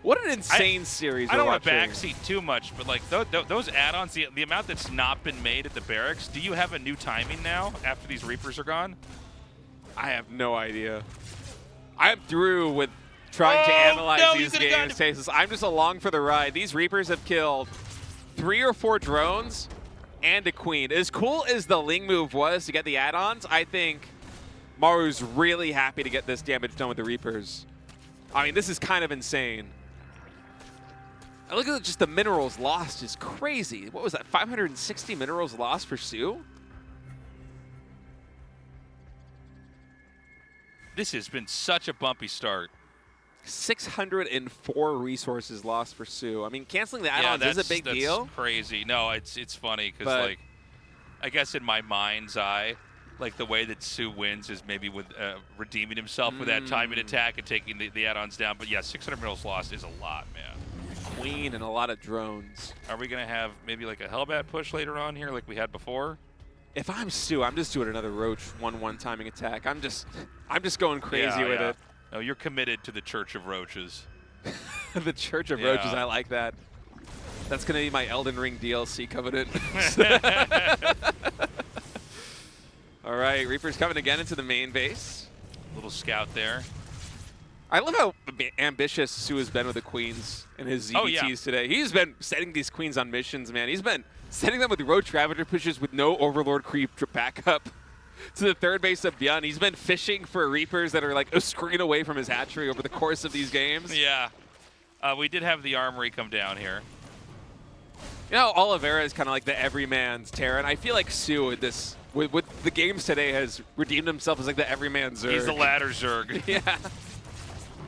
What an insane series I don't want to watching. backseat too much, but like those add-ons, the amount that's not been made at the barracks, do you have a new timing now after these Reapers are gone? I have no idea. I'm through with trying to analyze these games. Tasteless. I'm just along for the ride. These Reapers have killed 3 or 4 drones and a queen. As cool as the Ling move was to get the add-ons, I think Maru's really happy to get this damage done with the Reapers. I mean, this is kind of insane. I look at just the minerals lost is crazy. What was that, 560 minerals lost for soO? This has been such a bumpy start. 604 resources lost for soO. I mean, canceling the add-ons is a big deal. That's crazy. No, it's funny because, like, I guess in my mind's eye, like the way that soO wins is maybe with redeeming himself with that timing attack and taking the add-ons down. But yeah, 600 minerals lost is a lot, man. Queen and a lot of drones. Are we gonna have maybe like a Hellbat push later on here, like we had before? If I'm soO, I'm just doing another Roach 1-1 timing attack. I'm just going crazy with it. No, you're committed to the Church of Roaches. The Church of Roaches, I like that. That's gonna be my Elden Ring DLC covenant. All right, Reaper's coming again into the main base. Little scout there. I love how ambitious soO has been with the queens in his ZBTs Oh, yeah. today. He's been setting these queens on missions, man. He's been setting them with Roach Ravager pushes with no Overlord creep backup to the third base of ByuN. He's been fishing for Reapers that are like a screen away from his hatchery over the course of these games. Yeah. We did have the armory come down here. You know, Oliveira is kind of like the everyman's Terran. I feel like soO with the games today has redeemed himself as like the everyman's Zerg. He's the ladder Zerg. Yeah.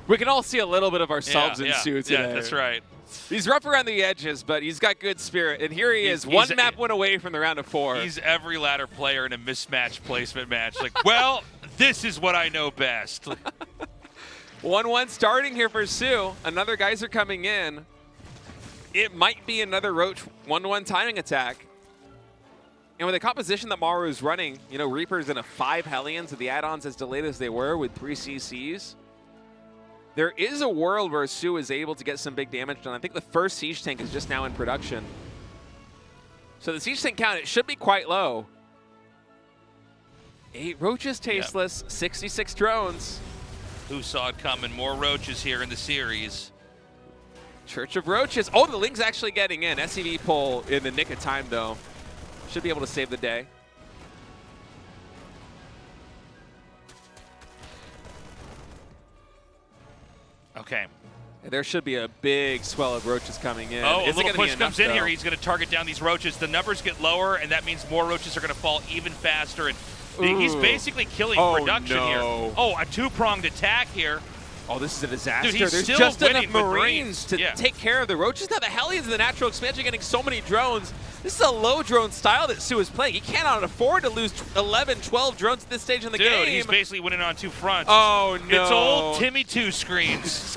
We can all see a little bit of ourselves in soO today. Yeah, that's right. He's rough around the edges, but he's got good spirit. And here he is, one map win away from the round of 4. He's every ladder player in a mismatch placement match. Like, well, this is what I know best. 1-1 starting here for soO. Another geyser coming in. It might be another Roach 1-1 timing attack. And with the composition that Maru is running, you know, Reapers in a 5 Hellions with the add-ons as delayed as they were with 3 CCs. There is a world where soO is able to get some big damage done. I think the first siege tank is just now in production. So the siege tank count, it should be quite low. 8 roaches tasteless, 66 drones. Who saw it coming? More roaches here in the series. Church of Roaches. Oh, the Ling's actually getting in. SCV pull in the nick of time, though. Should be able to save the day. Okay. There should be a big swell of roaches coming in. Oh, a Is it little gonna be push enough, comes in though? here. He's going to target down these roaches. The numbers get lower, and that means more roaches are going to fall even faster. And he's Ooh. basically killing Oh, production no. here. Oh, a two-pronged attack here. Oh, this is a disaster. Dude, he's There's still just enough winning with Marines to Yeah. take care of the roaches. Now the Hellions in the natural expansion getting so many drones. This is a low drone style that soO is playing. He cannot afford to lose 11, 12 drones at this stage in the Dude, game. he's basically winning on 2 fronts. Oh, no. It's old Timmy 2 screens.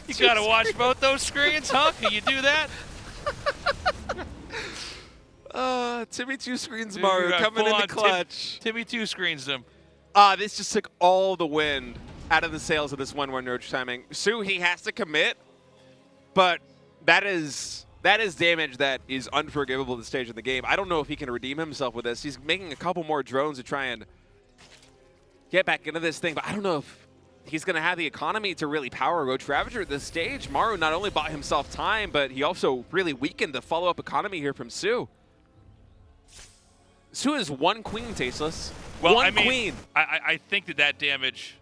You got to watch both those screens, huh? Can you do that? Timmy 2 screens Dude, Maru you got coming in the full-on clutch. Timmy 2 screens them. This just took all the wind out of the sails of this 1-1 roach timing. soO, he has to commit, but that is damage that is unforgivable at this stage of the game. I don't know if he can redeem himself with this. He's making a couple more drones to try and get back into this thing, but I don't know if he's going to have the economy to really power Roach Ravager at this stage. Maru not only bought himself time, but he also really weakened the follow-up economy here from soO. soO is 1 queen tasteless. Well, one I mean, queen. I think that damage,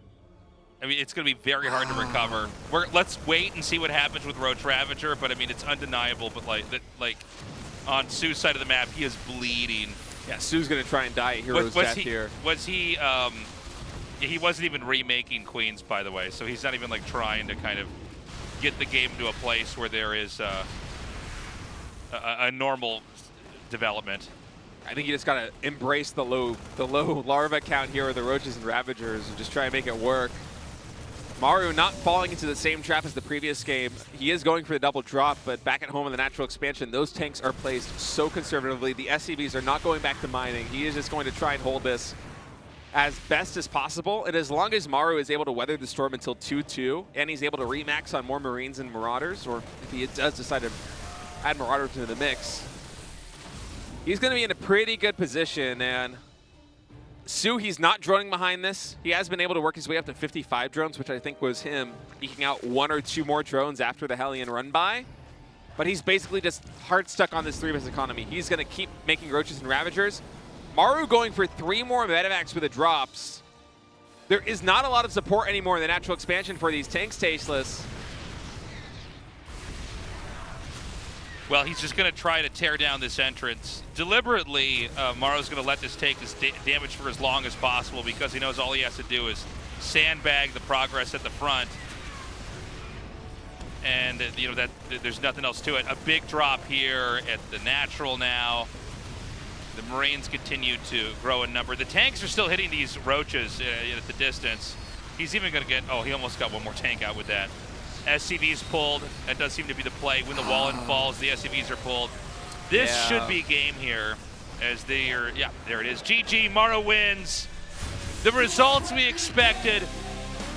I mean, it's going to be very hard to recover. Let's wait and see what happens with Roach Ravager, but I mean, it's undeniable. But like on soO's side of the map, he is bleeding. Yeah, soO's going to try and die a hero's death here. Was he? He wasn't even remaking queens, by the way. So he's not even like trying to kind of get the game to a place where there is a normal development. I think you just gotta embrace the low larva count here with the roaches and ravagers and just try and make it work. Maru not falling into the same trap as the previous game. He is going for the double drop, but back at home in the natural expansion, those tanks are placed so conservatively. The SCVs are not going back to mining. He is just going to try and hold this as best as possible. And as long as Maru is able to weather the storm until 2-2, and he's able to remax on more Marines and Marauders, or if he does decide to add Marauders into the mix, he's going to be in a pretty good position. And soO, he's not droning behind this. He has been able to work his way up to 55 drones, which I think was him eking out 1 or 2 more drones after the Hellion run by. But he's basically just hard stuck on this 3-base economy. He's going to keep making roaches and ravagers. Maru going for 3 more medevacs with the drops. There is not a lot of support anymore in the natural expansion for these tanks tasteless. Well, he's just going to try to tear down this entrance. Deliberately, Maru's going to let this take his damage for as long as possible because he knows all he has to do is sandbag the progress at the front. And, you know, that there's nothing else to it. A big drop here at the natural now. The Marines continue to grow in number. The tanks are still hitting these roaches at the distance. He's even going to get, oh, he almost got 1 more tank out with that. SCV's pulled. That does seem to be the play. When the wall falls, the SCVs are pulled. This should be game here as they are, yeah, there it is. GG, Maru wins. The results we expected,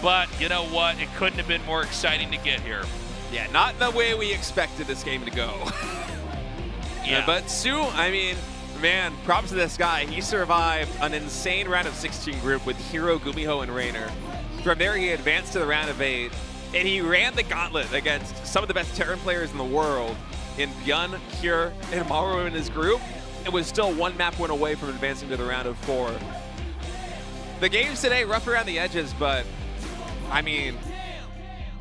but you know what? It couldn't have been more exciting to get here. Yeah, not the way we expected this game to go. Yeah. But soO, I mean, Man, props to this guy. He survived an insane round of 16 group with Hero, Gumiho, and Rainer. From there, he advanced to the round of 8, and he ran the gauntlet against some of the best Terran players in the world in ByuN, Cure, and Maru in his group, and was still one map win away from advancing to the round of 4. The games today, rough around the edges, but, I mean,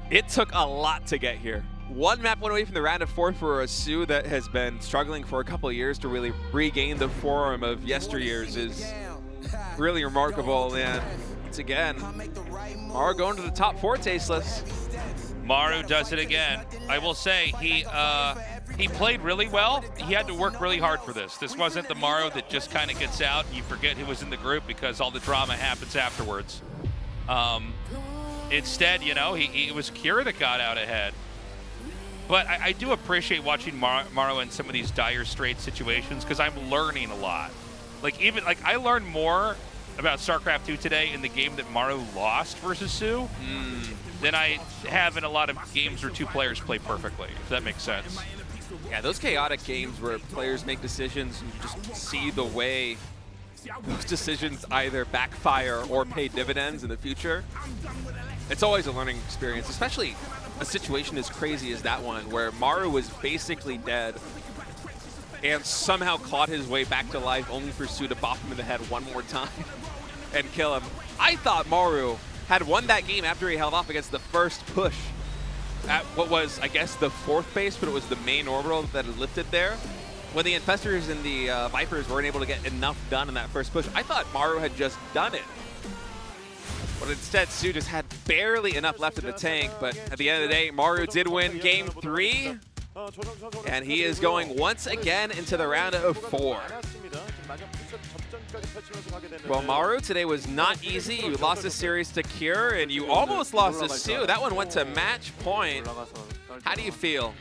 it took a lot to get here. One map went away from the round of 4 for a soO that has been struggling for a couple of years to really regain the form of yesteryears is really remarkable. And once again, Maru going to the top 4 tasteless. Maru does it again. I will say he played really well. He had to work really hard for this. This wasn't the Maru that just kind of gets out and you forget who was in the group because all the drama happens afterwards. Instead, you know, it was Cure that got out ahead. But I do appreciate watching Maru in some of these dire straight situations because I'm learning a lot. Like I learned more about StarCraft 2 today in the game that Maru lost versus soO than I have in a lot of games where 2 players play perfectly, if that makes sense. Yeah, those chaotic games where players make decisions and you just see the way those decisions either backfire or pay dividends in the future. It's always a learning experience, especially a situation as crazy as that one where Maru was basically dead and somehow clawed his way back to life only for soO to bop him in the head one more time and kill him. I thought Maru had won that game after he held off against the first push at what was, I guess, the 4th base, but it was the main orbital that had lifted there. When the Infestors and the Vipers weren't able to get enough done in that first push, I thought Maru had just done it. But instead, soO just had barely enough left in the tank. But at the end of the day, Maru did win game 3. And he is going once again into the round of 4. Well, Maru, today was not easy. You lost the series to Cure, and you almost lost to soO. That one went to match point. How do you feel?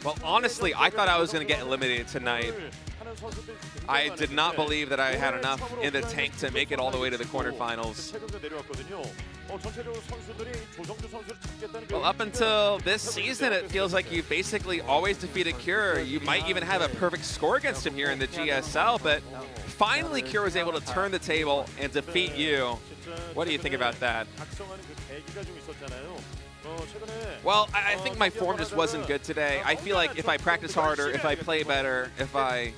Well, honestly, I thought I was going to get eliminated tonight. I did not believe that I had enough in the tank to make it all the way to the quarterfinals. Well, up until this season, it feels like you basically always defeated Cure. You might even have a perfect score against him here in the GSL, but finally Cure was able to turn the table and defeat you. What do you think about that? Well, I think my form just wasn't good today. I feel like if I practice harder, if I play better, if I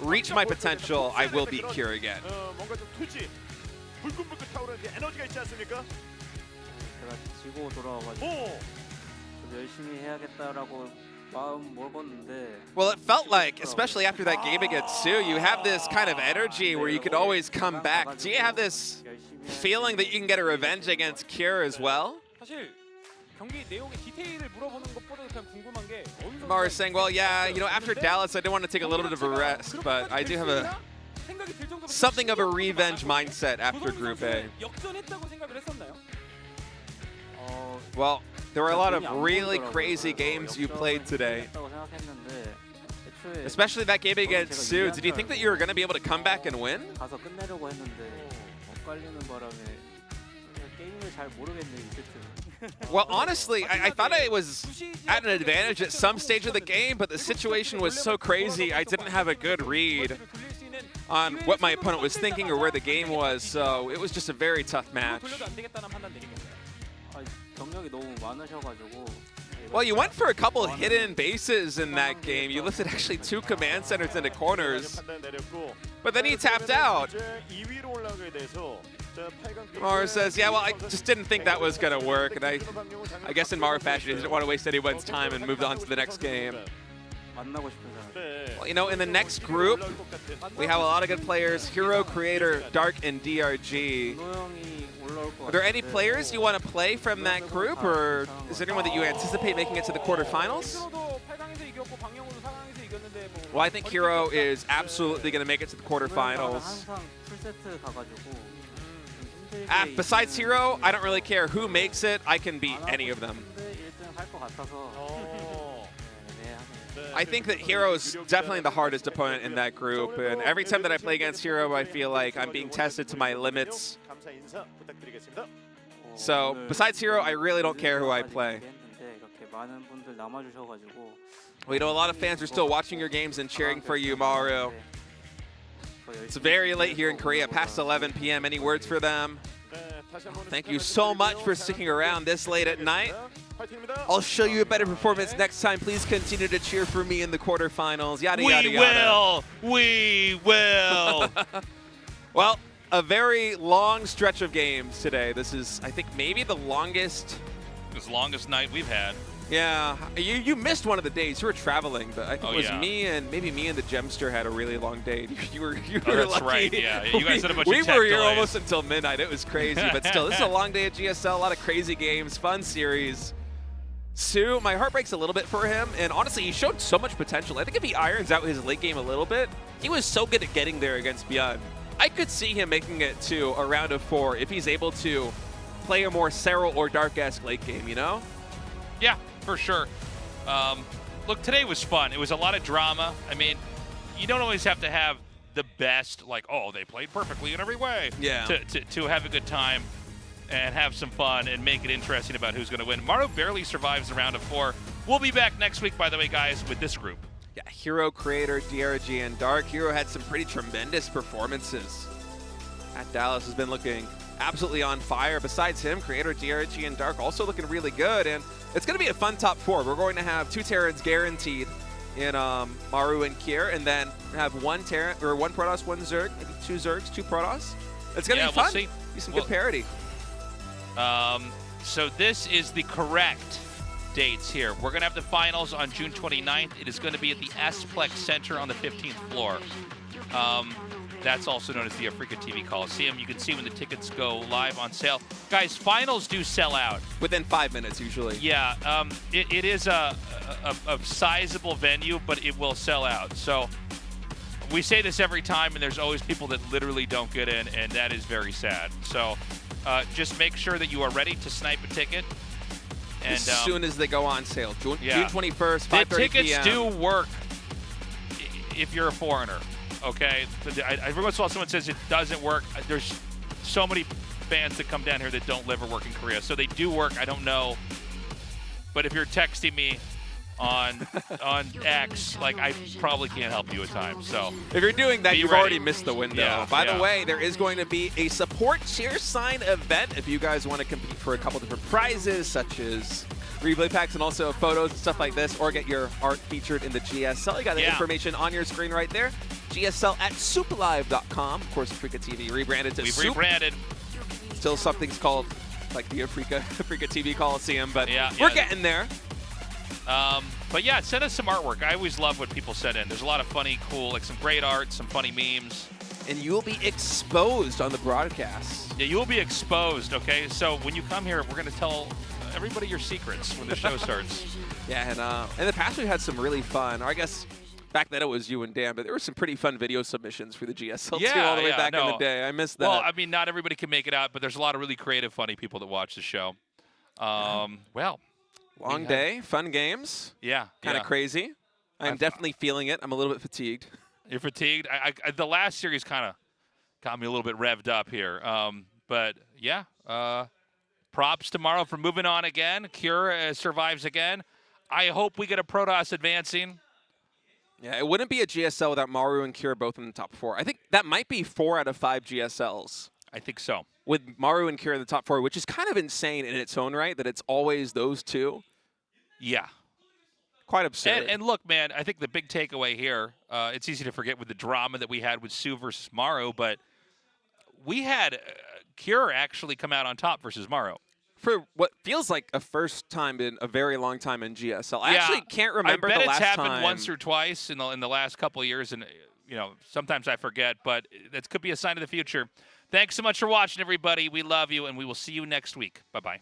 reach my potential, I will beat Cure again. Well, it felt like, especially after that game against soO, you have this kind of energy where you could always come back. Do you have this feeling that you can get a revenge against Cure as well? Maru is saying, well, yeah, you know, after Dallas, I did want to take a little bit of a rest, but I do have something of a revenge mindset after Group A. Well, there were a lot of really crazy games you played today, especially that game against soO. Did you think that you were going to be able to come back and win? Well, honestly, I thought I was at an advantage at some stage of the game, but the situation was so crazy, I didn't have a good read on what my opponent was thinking or where the game was, so it was just a very tough match. Well, you went for a couple of hidden bases in that game. You lifted actually 2 command centers into corners, but then he tapped out. Maru says, yeah, well, I just didn't think that was going to work. And I guess in Maru fashion, he didn't want to waste anyone's time and moved on to the next game. Well, you know, in the next group, we have a lot of good players. Hero, Creator, Dark, and DRG. Are there any players you want to play from that group, or is there anyone that you anticipate making it to the quarterfinals? Well, I think Hero is absolutely going to make it to the quarterfinals. Besides Hero, I don't really care who makes it. I can beat any of them. I think that Hero is definitely the hardest opponent in that group, and every time that I play against Hero, I feel like I'm being tested to my limits. So, besides Hero, I really don't care who I play. 많은 분들 남아주셔가지고 We know a lot of fans are still watching your games and cheering for you, Maru. It's very late here in Korea, past 11 p.m. Any words for them? Thank you so much for sticking around this late at night. I'll show you a better performance next time. Please continue to cheer for me in the quarterfinals. Yada, yada, yada. We will. Well, a very long stretch of games today. This is, I think, maybe the longest. This longest night we've had. Yeah, you missed one of the days. You were traveling, but I think it was yeah. me and maybe me and the Gemster had a really long day. You were that's lucky. right. Yeah, you guys had a bunch of we tech were here delays. almost until midnight. It was crazy, but still, this is a long day at GSL. A lot of crazy games, fun series. soO, my heart breaks a little bit for him, and honestly, he showed so much potential. I think if he irons out his late game a little bit, he was so good at getting there against ByuN. I could see him making it to a round of 4 if he's able to play a more Serral or Dark-esque late game, you know? Yeah, for sure. Look, today was fun. It was a lot of drama. I mean, you don't always have to have the best, like, oh, they played perfectly in every way, Yeah. to have a good time and have some fun and make it interesting about who's going to win. Maru barely survives the round of 4. We'll be back next week, by the way, guys, with this group. Yeah, Hero, Creator, DRG, and Dark. Hero had some pretty tremendous performances. At Dallas has been looking absolutely on fire. Besides him, Creator, DRG, and Dark also looking really good. And it's going to be a fun top 4. We're going to have 2 Terrans guaranteed in Maru and Kier, and then have 1 Terran, or 1 Protoss, 1 Zerg, maybe 2 Zergs, 2 Protoss. It's going to be fun. We'll see. Be some good parity. So this is the correct dates here. We're going to have the finals on June 29th. It is going to be at the S-Plex Center on the 15th floor. That's also known as the Africa TV Coliseum. You can see when the tickets go live on sale. Guys, finals do sell out. Within 5 minutes, usually. Yeah, it is a sizable venue, but it will sell out. So we say this every time, and there's always people that literally don't get in, and that is very sad. So just make sure that you are ready to snipe a ticket. And, as soon as they go on sale. June 21st, 5:30 p.m. The tickets do work if you're a foreigner, okay? Every once in a while someone says it doesn't work. There's so many fans that come down here that don't live or work in Korea. So they do work, I don't know. But if you're texting me on X, like, I probably can't help you at times. So if you're doing that, be you've ready. already missed the window. Yeah, By the way, there is going to be a support cheer sign event if you guys want to compete for a couple different prizes, such as replay packs and also photos and stuff like this, or get your art featured in the GSL. You got the information on your screen right there. GSL at souplive.com. Of course, Africa TV rebranded to We've Soup. rebranded. Still something's called like the Africa TV Coliseum, but Yeah, we're yeah. getting there. But yeah, send us some artwork. I always love what people send in. There's a lot of funny, cool, like some great art, some funny memes. And you will be exposed on the broadcast. Yeah, you will be exposed, okay? So when you come here, we're going to tell everybody your secrets when the show starts. Yeah, and in the past we've had some really fun, or I guess back then it was you and Dan, but there were some pretty fun video submissions for the GSL too, all the way back in the day. I missed that. Well, I mean, not everybody can make it out, but there's a lot of really creative, funny people that watch the show. Well, long day, fun games. Yeah. Kind of crazy. I'm definitely feeling it. I'm a little bit fatigued. You're fatigued? The last series kind of got me a little bit revved up here. But yeah, props tomorrow for moving on again. Cure survives again. I hope we get a Protoss advancing. Yeah, it wouldn't be a GSL without Maru and Cure both in the top 4. I think that might be 4 out of 5 GSLs. I think so. With Maru and Cure in the top 4, which is kind of insane in its own right, that it's always those two. Yeah. Quite absurd. And look, man, I think the big takeaway here, it's easy to forget with the drama that we had with soO versus Maru, but we had Cure actually come out on top versus Maru. For what feels like a first time in a very long time in GSL. I actually can't remember I bet the last it's happened time. once or twice in the last couple of years, and you know, sometimes I forget, but that could be a sign of the future. Thanks so much for watching, everybody. We love you, and we will see you next week. Bye-bye.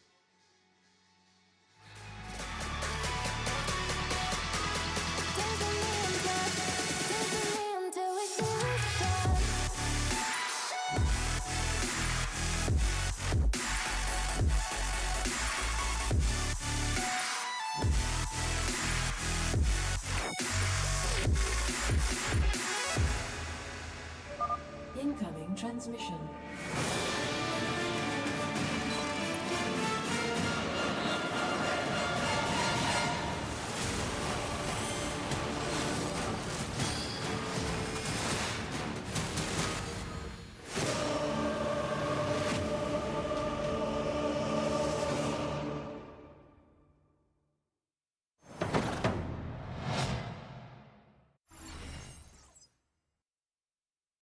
Incoming transmission.